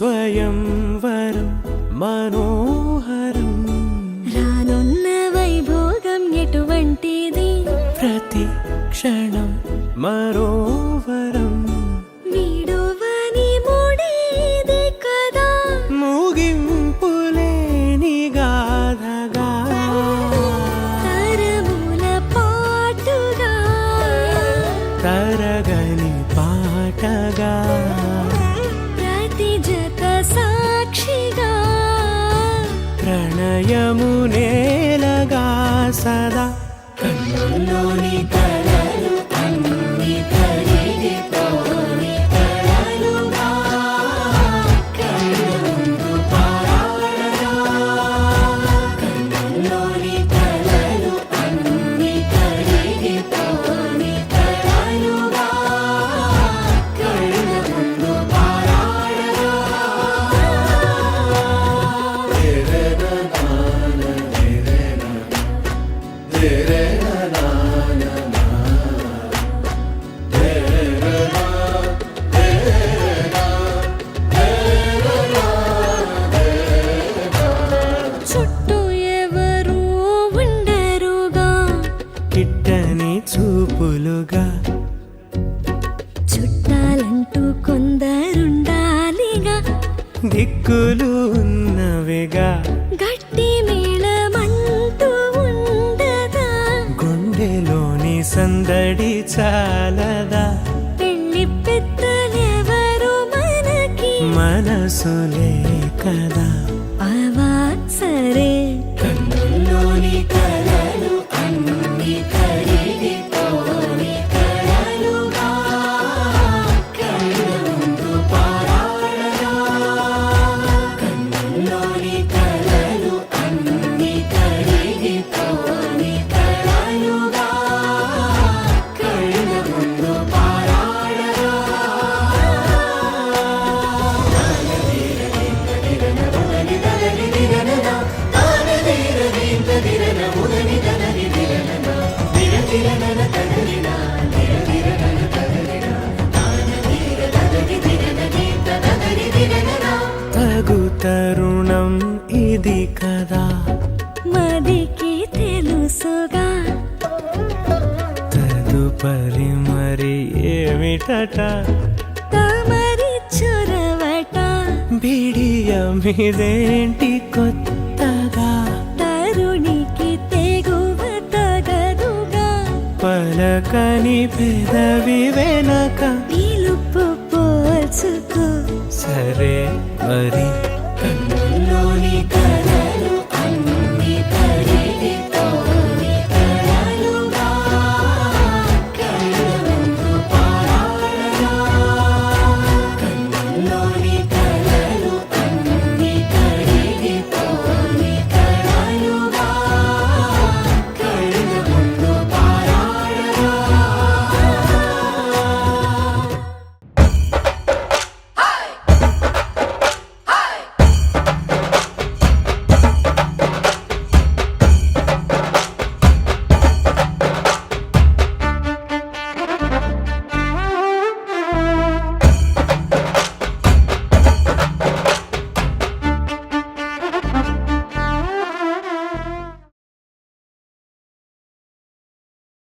స్వయంవరం మనోహరం రానున్న వైభోగం ఎటువంటిది ప్రతి క్షణం మరోవరం వీడువని ముడిది కదా ముగింపులేని గాథగా తరముల పాటుగా తరగని పాటగా ప్రతి జత సాక్షిగా ప్రణయము నేలగా సదా కన్నుల్లోని కలలు అన్ని కరిగిపోని కలలుగా కళ్ళ ముందు పారాడగా కన్నుల్లోని కలలు అన్ని కరిగిపోని కలలుగా కళ్ళ ముందు పారాడగా చుట్టూ ఎవరు ఉండరుగా కిట్టని చూపులుగా చుట్టాలంటూ కొందరుండాలిగా దిక్కులు ఉన్నవిగా గట్టి మేళమంటూ ఉండదా గుండెలోని సందడి చాలదా పెళ్లి పెద్దలెవరు మనకి మనసులే కదా అవా సరే కన్నుల్లోని కలలు అన్ని కరిగిపోని కలలుగా కళ్ళ ముందు పారాడగా కన్నుల్లోని కలలు అన్ని కరిగిపోని కలలుగా కళ్ళ ముందు పారాడగా తగు తరుణం ఇది కదా మదికి తెలుసుగా తదుపరి మరి ఏమిటట తమరి చొరవట బిడియమిదేంటి కొత్తగా తరుణికి తెగువ తగదుగా పలకని పెదవి వెనక పిలుపు పోల్చుకో సరే మరి